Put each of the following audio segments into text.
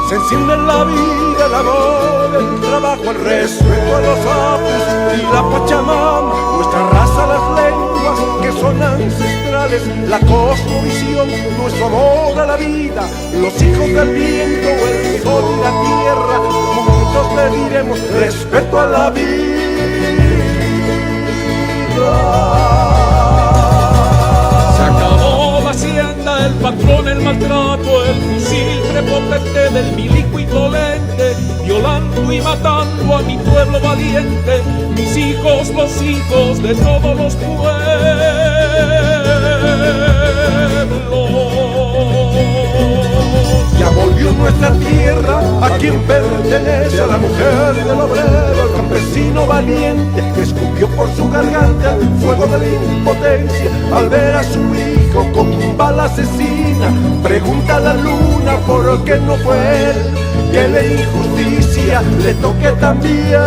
Se enciende en la vida el amor, el trabajo, el respeto a los sapos y la Pachamama, nuestra raza, las lenguas que son ancestrales, la cosmovisión, nuestro amor a la vida, los hijos del viento, el sol y la tierra, juntos le diremos respeto a la vida. El patrón, el maltrato, el fusil prepotente del milico indolente, violando y matando a mi pueblo valiente, mis hijos, los hijos de todos los pueblos. Ya volvió nuestra tierra a quien pertenece, a la mujer del obrero, al campesino valiente que escupió por su garganta el fuego de la impotencia al ver a su hijo con bala asesina. Pregunta a la luna por qué no fue él, que la injusticia le toque también.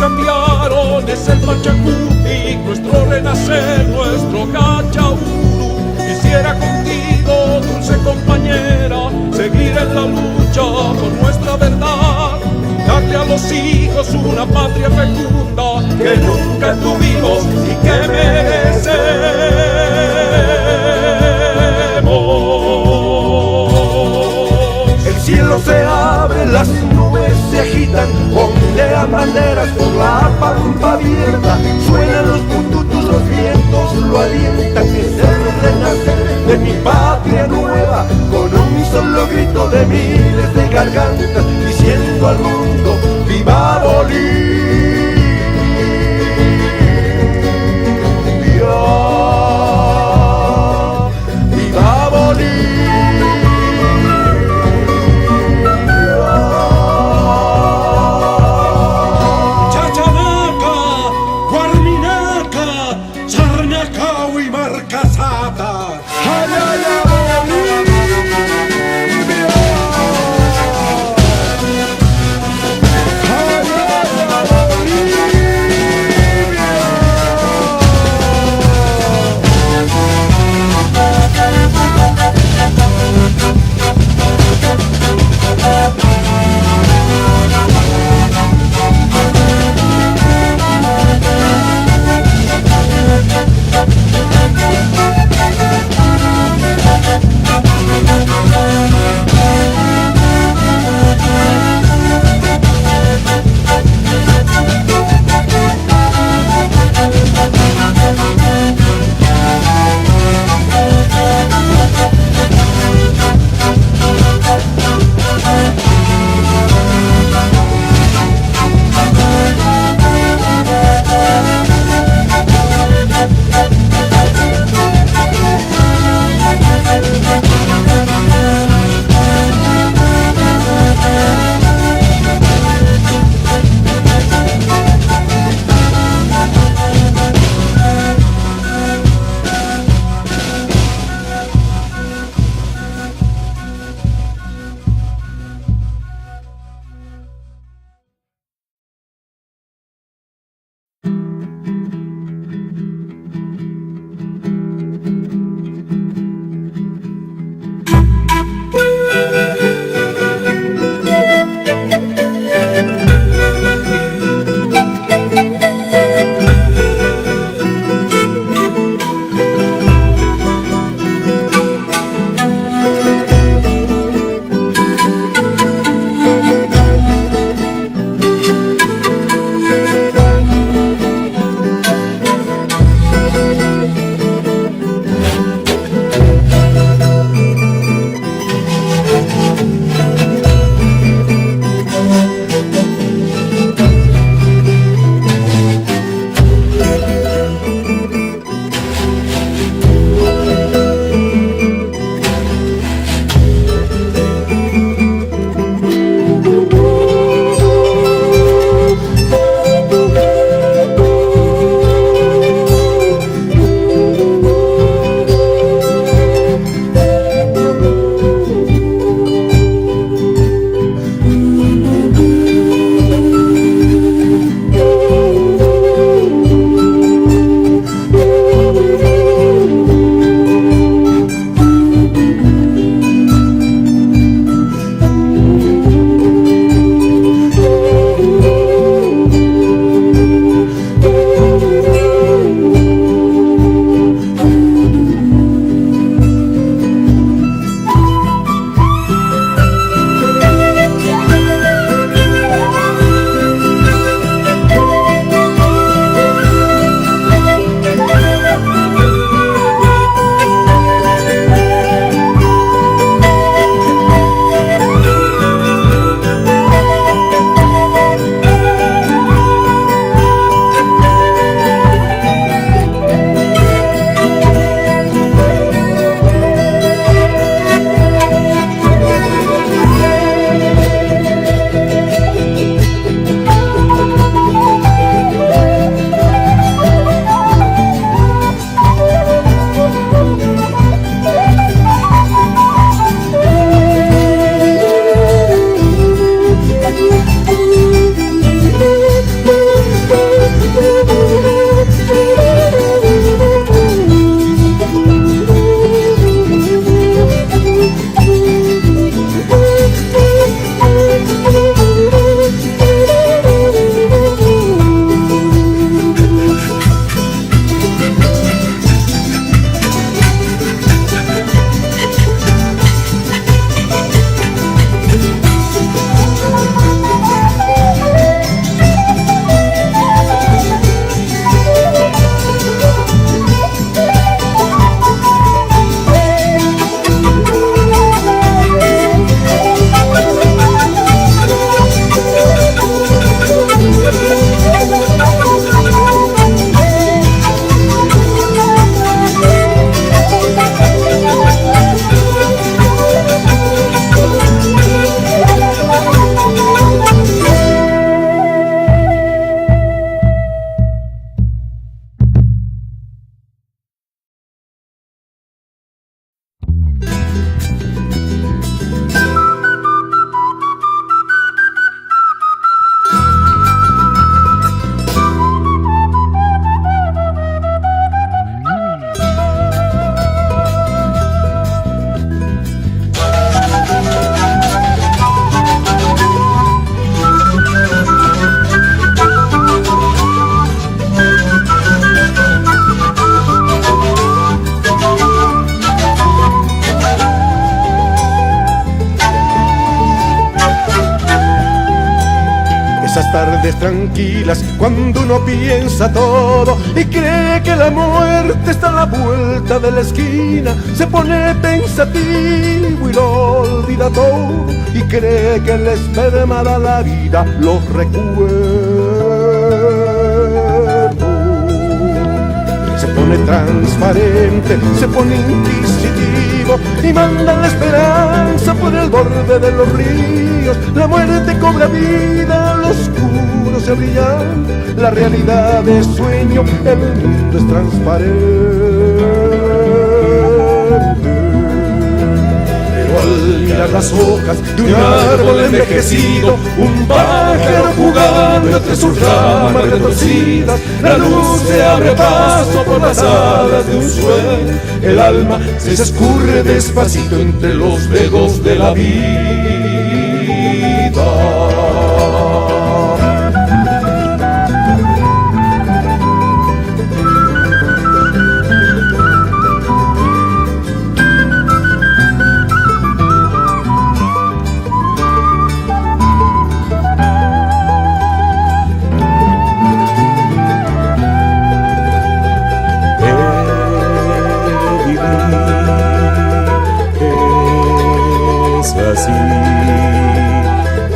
Cambiaron, es el Pachacuti, nuestro renacer, nuestro Cachauru. Quisiera contigo, dulce compañera, seguir en la lucha por nuestra verdad, darle a los hijos una patria fecunda que nunca tuvimos y que merecemos. El cielo se abre, las nubes se agitan, ondean banderas por la pampa abierta, suenan los pututus, los vientos lo alientan, es el renacer de mi patria nueva, con un solo grito de miles de gargantas, diciendo al mundo, ¡viva Bolivia! ¡Viva Bolivia! tardes tranquilas, cuando uno piensa todo y cree que la muerte está a la vuelta de la esquina, se pone pensativo y lo olvida todo y cree que la espermada la vida los recuerdos. Se pone transparente, se pone inquisitivo y manda la esperanza por el borde de los ríos. La muerte cobra vida, lo oscuro se brillante, la realidad es sueño, el mundo es transparente. Pero al mirar las hojas de un árbol envejecido, un pájaro jugando entre sus ramas retorcidas, la luz se abre paso por las alas de un sueño, el alma se escurre despacito entre los dedos de la vida.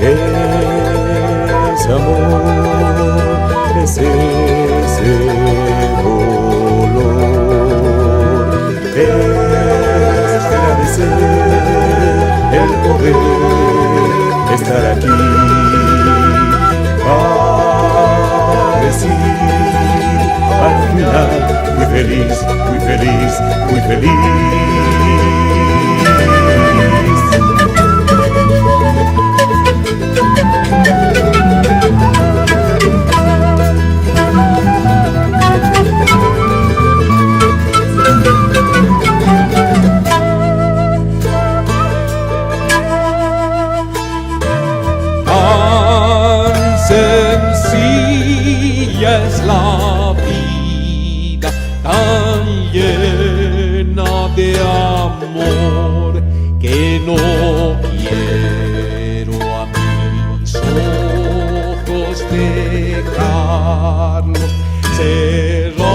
Ese amor, es ese dolor, es agradecer el poder estar aquí, a decir al final muy feliz, muy feliz, muy feliz. Es la vida tan llena de amor que no quiero a mis ojos dejarlos cerrar.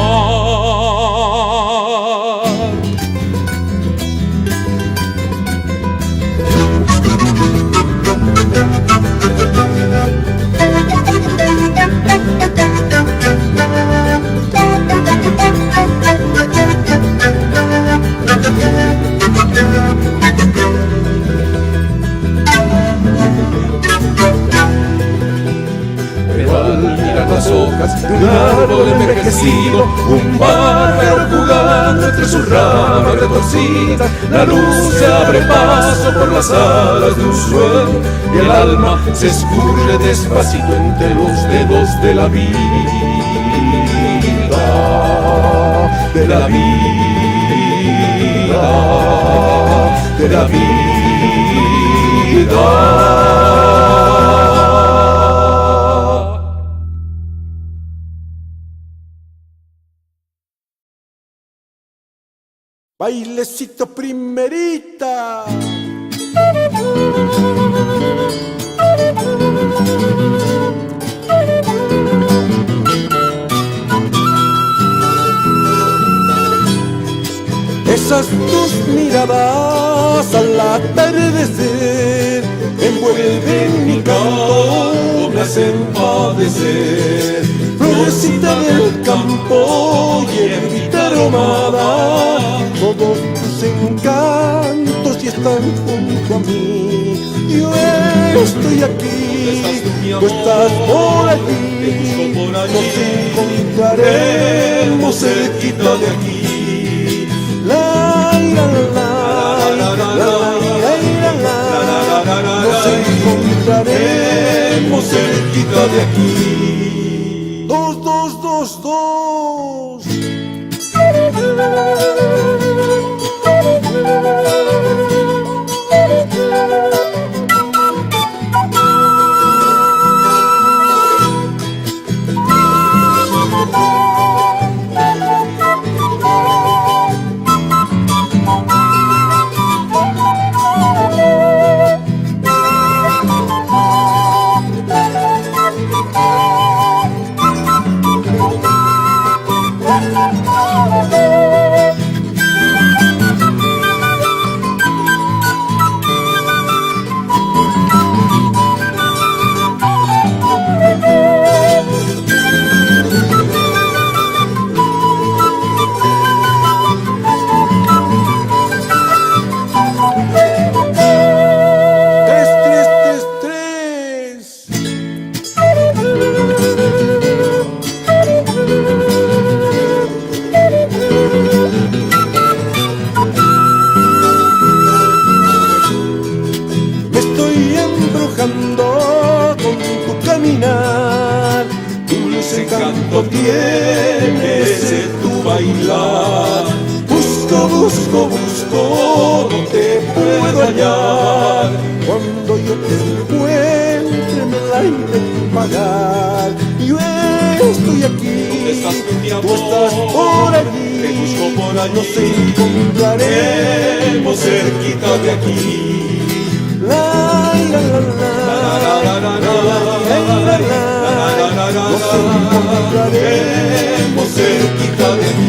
Las hojas de un árbol envejecido, un pájaro jugando entre sus ramas retorcidas, la luz se abre paso por las alas de un sueño y el alma se escurre despacito entre los dedos de la vida, de la vida, de la vida. Bailecito primerita. Esas tus miradas al atardecer envuelven mi canto, me hacen padecer. Florecita del campo, hierbita aromada, todos tus encantos y están junto a mí. Yo estoy aquí, tú estás por allí, nos encontraremos cerquita de aquí. La la la la la la, nos encontraremos cerquita de aquí. Dos, dos, dos, dos. cuando tienes tu bailar. Busco, busco, busco, no te puedo hallar. Cuando yo te encuentre en el aire tu pagar, yo estoy aquí, ¿Dónde estás tú, mi amor? tú estás por allí. Te busco por allí, nos encontraremos cerquita de aquí. La, la, la, la, nos encontraremos cerquita de aquí.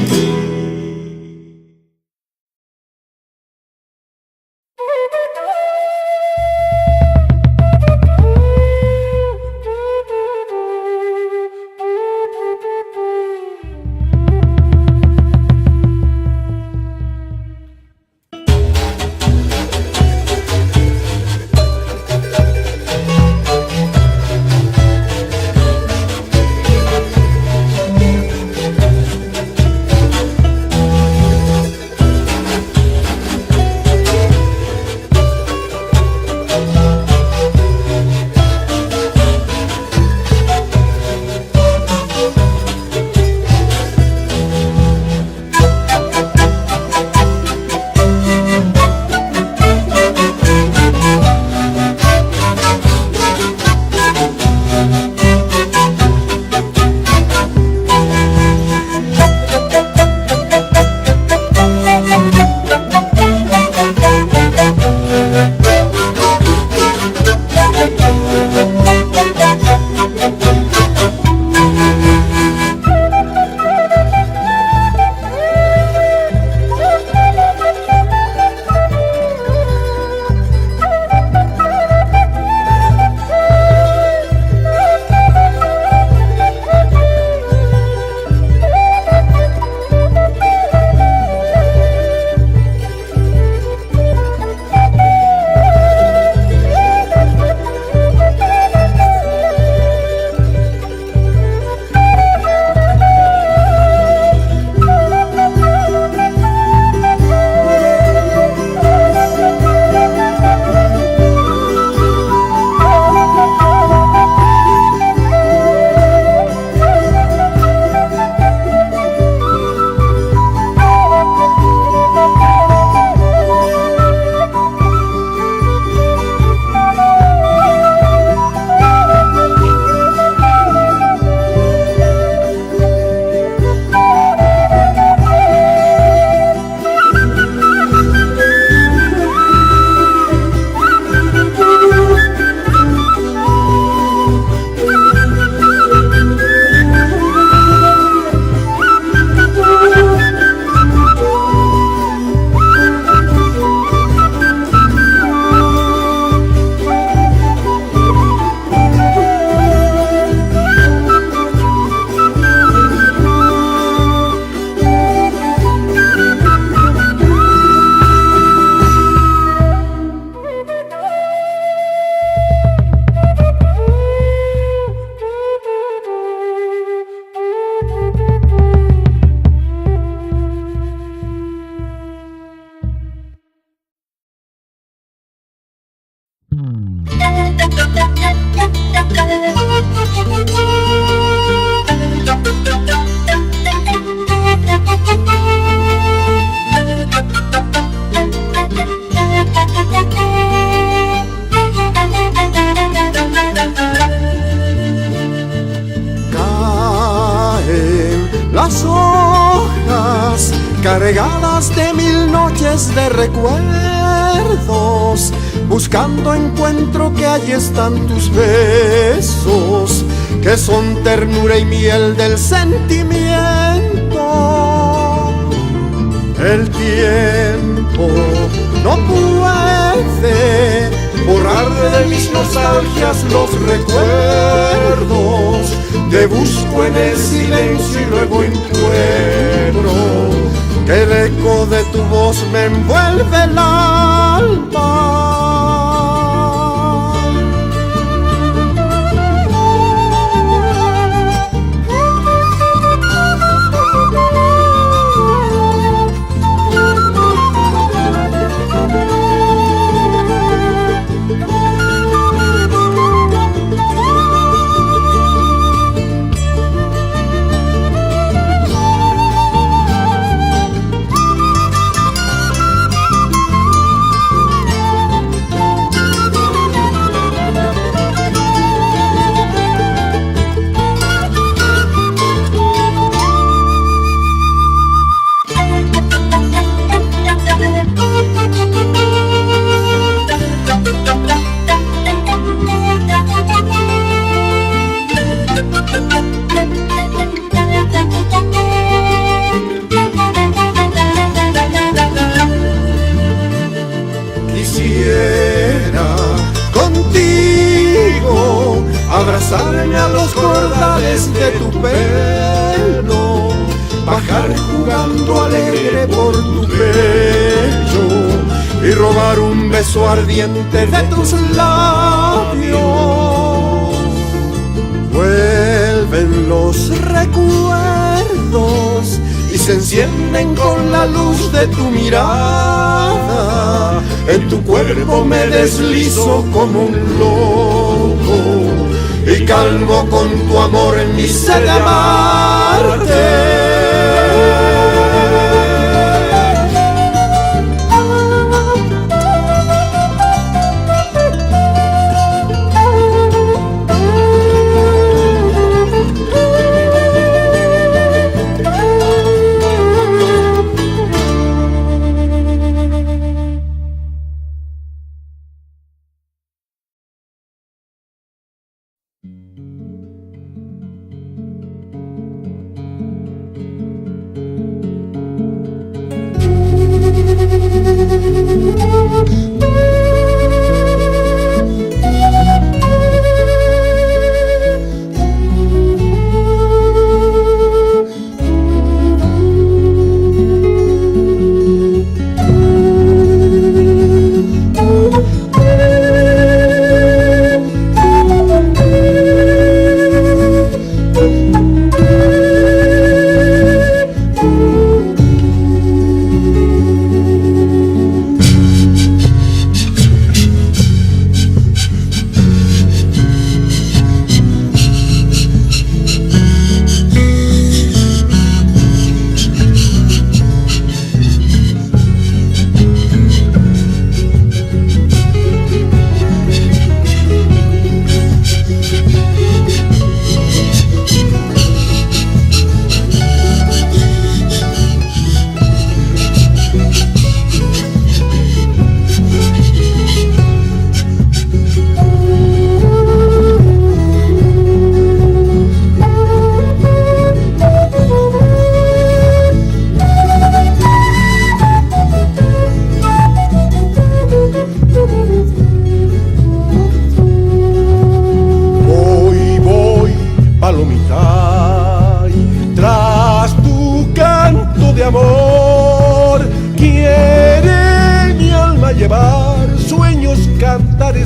las hojas cargadas de mil noches de recuerdos, buscando encuentro que allí están tus besos, que son ternura y miel del sentimiento. El tiempo no puede borrar de mis nostalgias los recuerdos. Te busco en el silencio y luego encuentro que el eco de tu voz me envuelve el alma. quisiera contigo abrazarme a los cordales de tu pelo, bajar jugando alegre por tu pecho y robar un beso ardiente de tus labios. Vuelven los recuerdos y se encienden con la luz de tu mirada. En tu cuerpo me deslizo como un loco y calmo con tu amor en mi sed de amarte.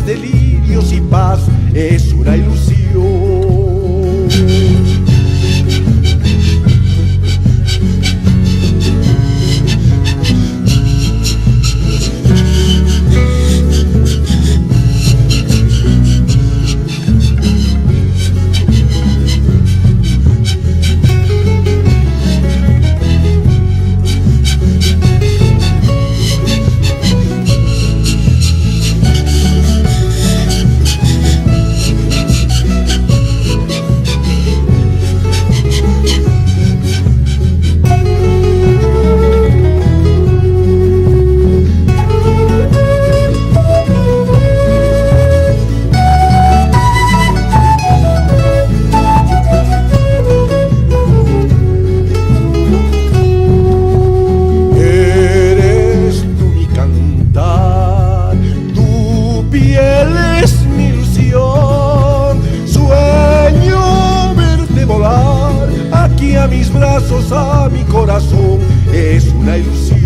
Delirios y paz es una ilusión. A mi corazón es una ilusión.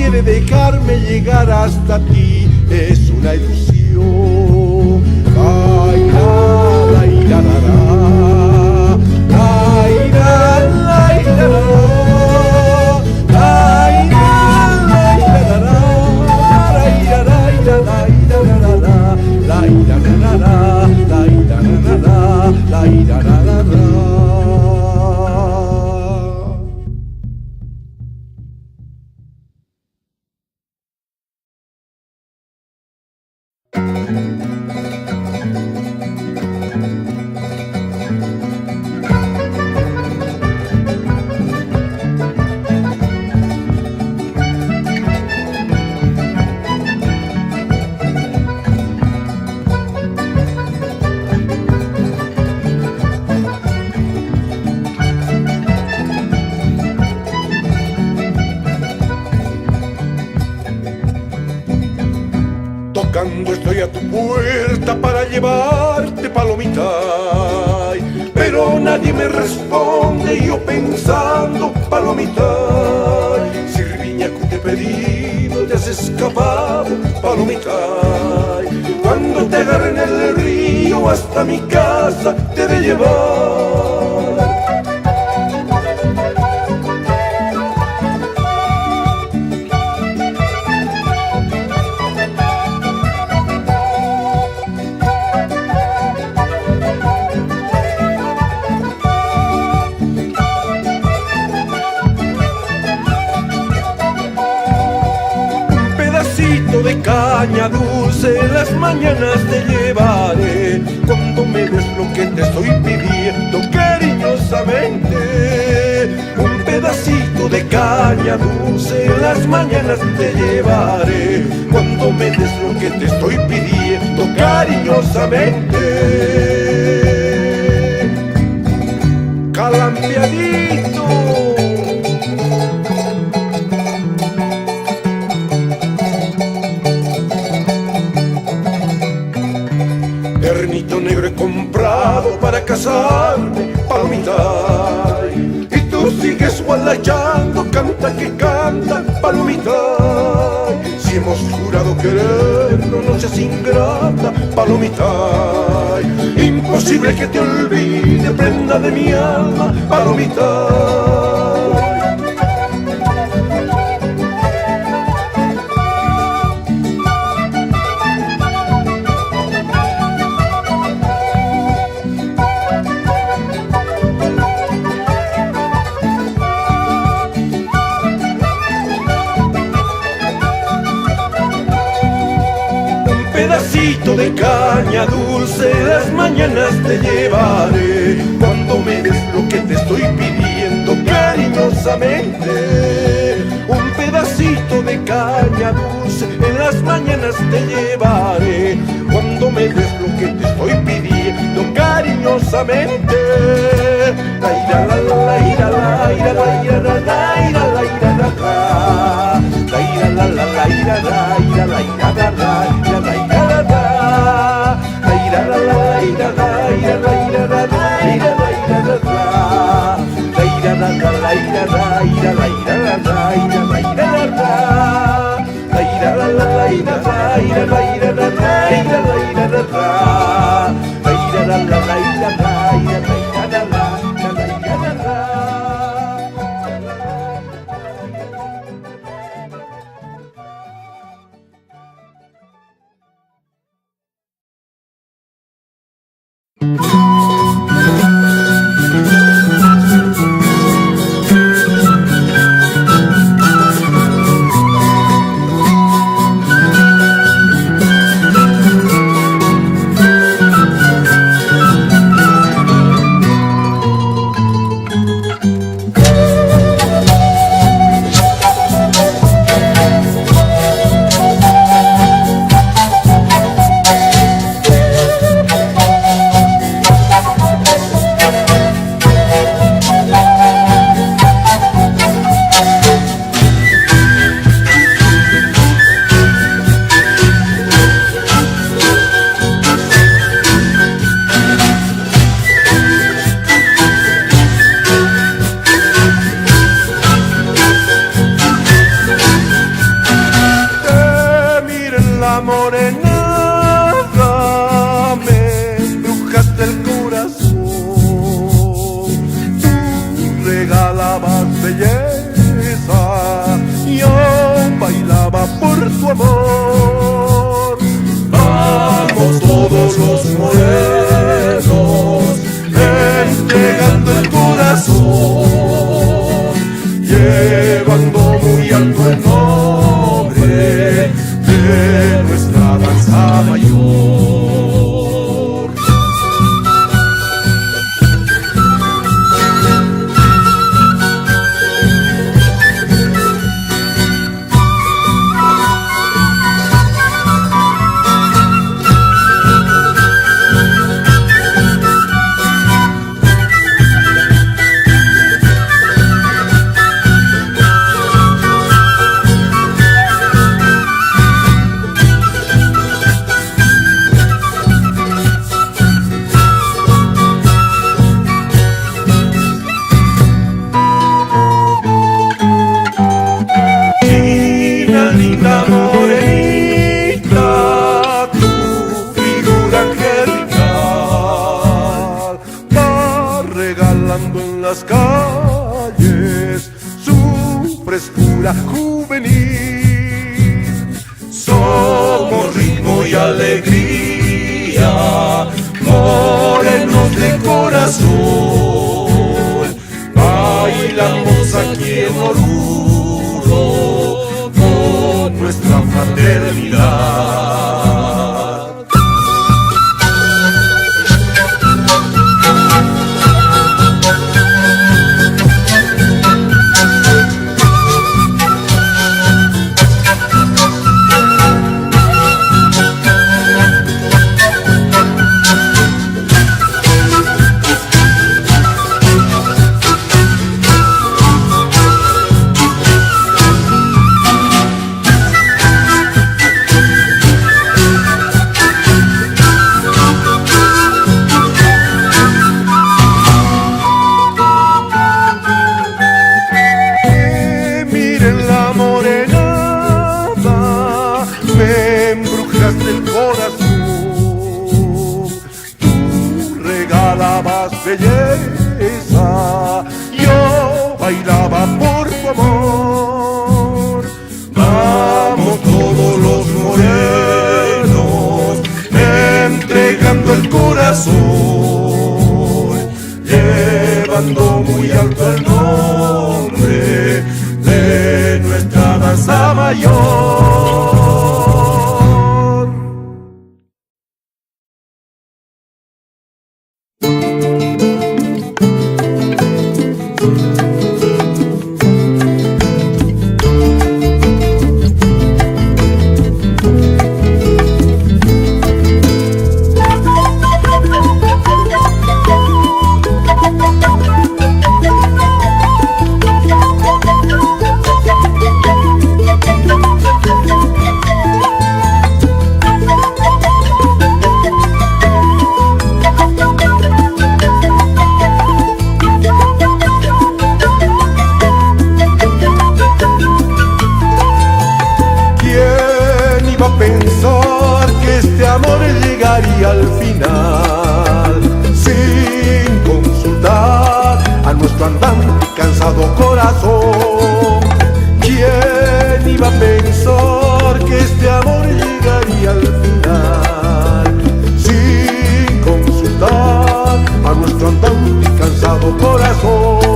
quiere dejarme llegar hasta ti, es una ilusión. Ay, la, la, ira, la, la. Ay, la, la, ira, la, la. Ay, la, la, ira, la, la. La, ira, la, ira, la, ira, la, la, la. La, ira, la, la, la. La, ira, la, la, la. La, ira, la, la, la. Tocando estoy a tu puerta para llevarte palomita, pero nadie me responde y yo pensando palomita. Sirviñaco te he pedido, te has escapado palomita. Cuando te agarre en el río hasta mi casa te he de llevar. De caña dulce en las mañanas te llevaré, cuando me des lo que te estoy pidiendo cariñosamente. Un pedacito de caña dulce en las mañanas te llevaré, cuando me des lo que te estoy pidiendo cariñosamente. Calambiadito. Ternito negro he comprado para casarme, palomita. Y tú sigues gualayando, canta que canta, palomita. Si hemos jurado querernos, no seas ingrata, palomita. Imposible que te olvide, prenda de mi alma, palomita. Pedacito de caña dulce, las mañanas te llevaré, cuando me des lo que te estoy pidiendo cariñosamente. Un pedacito de caña dulce, en las mañanas te llevaré, cuando me des lo que te estoy pidiendo cariñosamente. La ira la la ira la ira la ira la la ira la ira la la. La ira la la la ira la ira la ira la la ira la ira la la. La ira la la ira la ira la ira la la ira la ira la la. La ira la la la ira la ira la ira la la ira la ira la la. La ira la la la ira la ira la ira la la ira la ira la la. La ira la la la ira la ira la ira la la. morenada, me embrujaste el corazón. Tú regalabas belleza, yo bailaba por tu amor. Vamos todos los morenos, entregando el corazón, llevando muy alto el nombre de nuestra danza mayor. Linda morenita, tu figura angelical va regalando en las calles su frescura juvenil. Somos ritmo y alegría, morenos de corazón, bailamos aquí en Oruro nuestra fraternidad. Me embrujaste el corazón, tú regalabas belleza, yo bailaba por tu amor. Vamos todos los morenos, entregando el corazón, llevando muy alto el nombre de nuestra danza mayor. Pensar que este amor llegaría al final sin consultar a nuestro andante cansado corazón. ¿Quién iba a pensar que este amor llegaría al final sin consultar a nuestro andante cansado corazón?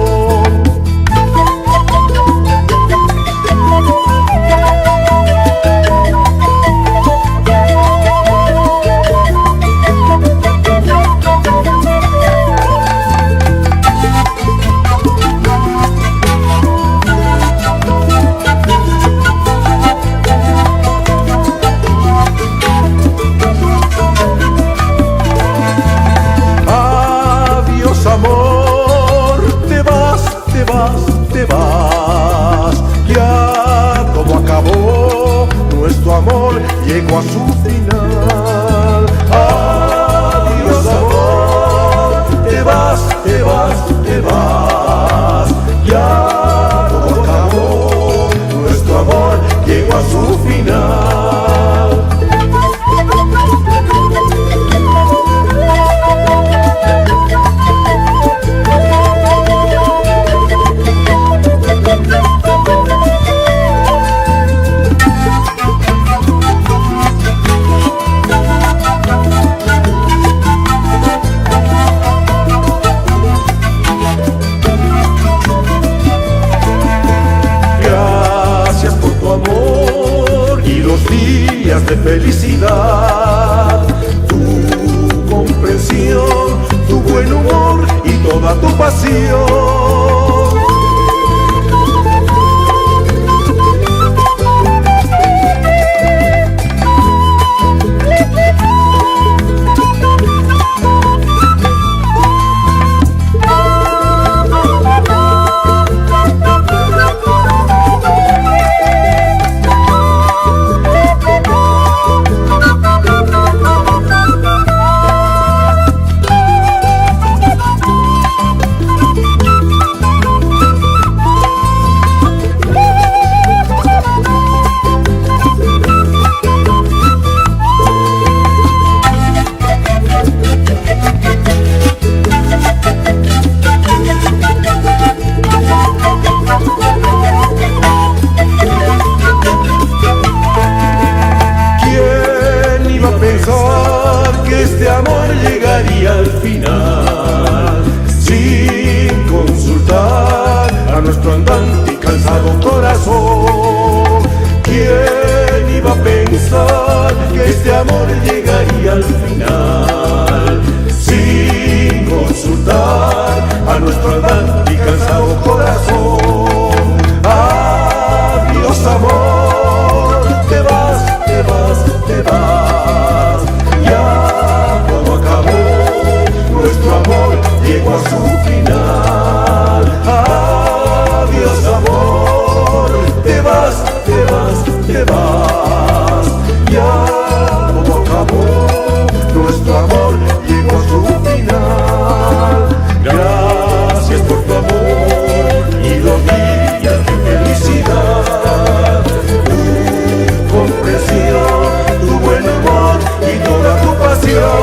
Llegó a su final. Adiós amor, te vas, te vas, te vas. Ya todo acabó, nuestro amor llegó a su final. llenas de felicidad, tu comprensión, tu buen humor y toda tu pasión. Al final, sin consultar a nuestro andante y cansado corazón. ¿Quién iba a pensar que este amor llegaría al final? Sin consultar a nuestro andante y cansado corazón. Adiós amor, te vas, te vas, te vas. Ya todo acabó, nuestro amor llegó a su final. Adiós amor, te vas, te vas, te vas. Ya todo acabó, nuestro amor llegó a su final. Gracias por tu amor y los días de felicidad, tu comprensión, tu buen amor y toda tu pasión.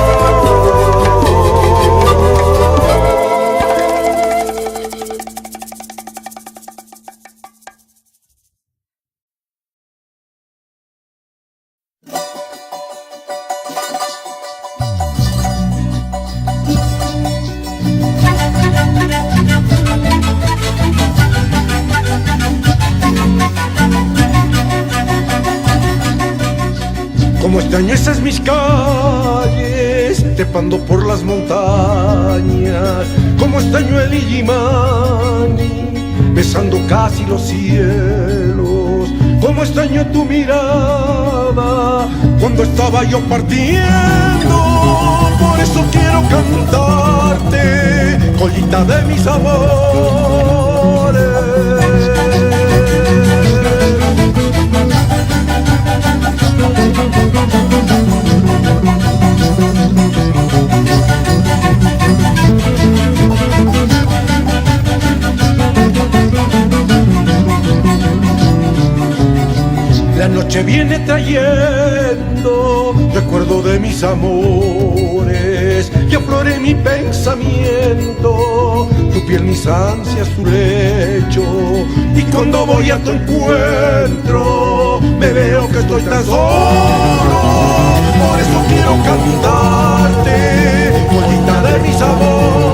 Como extraño esas mis calles, trepando por las montañas. Como extraño el Illimani, besando casi los cielos. Como extraño tu mirada, cuando estaba yo partiendo. Por eso quiero cantarte, joyita de mis amores. La noche viene trayendo recuerdo de mis amores, y afloré mi pensamiento, tu piel, mis ansias, tu lecho. Y cuando voy a tu encuentro, me veo que estoy tan solo. Por eso quiero cantarte, joyita de mis amores.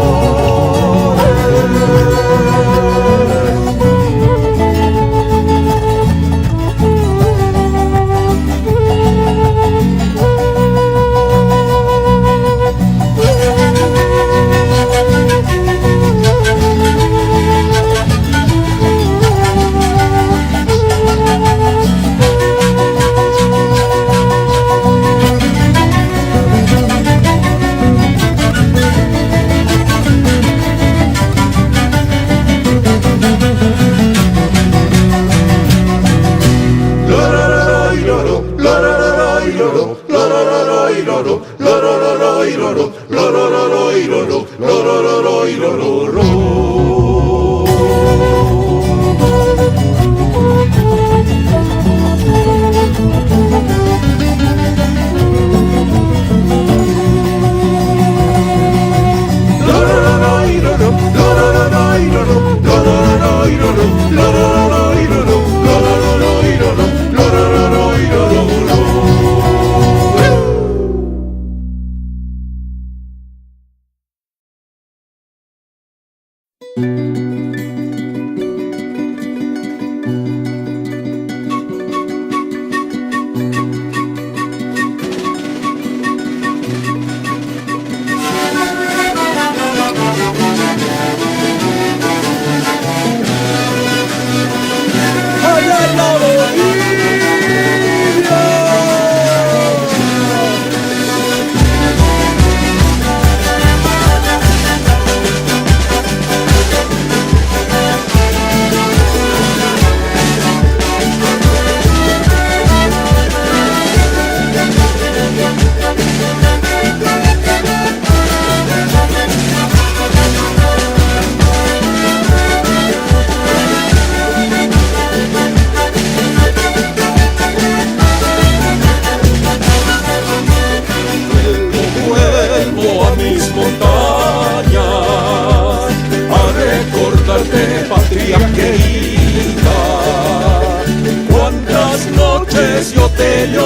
de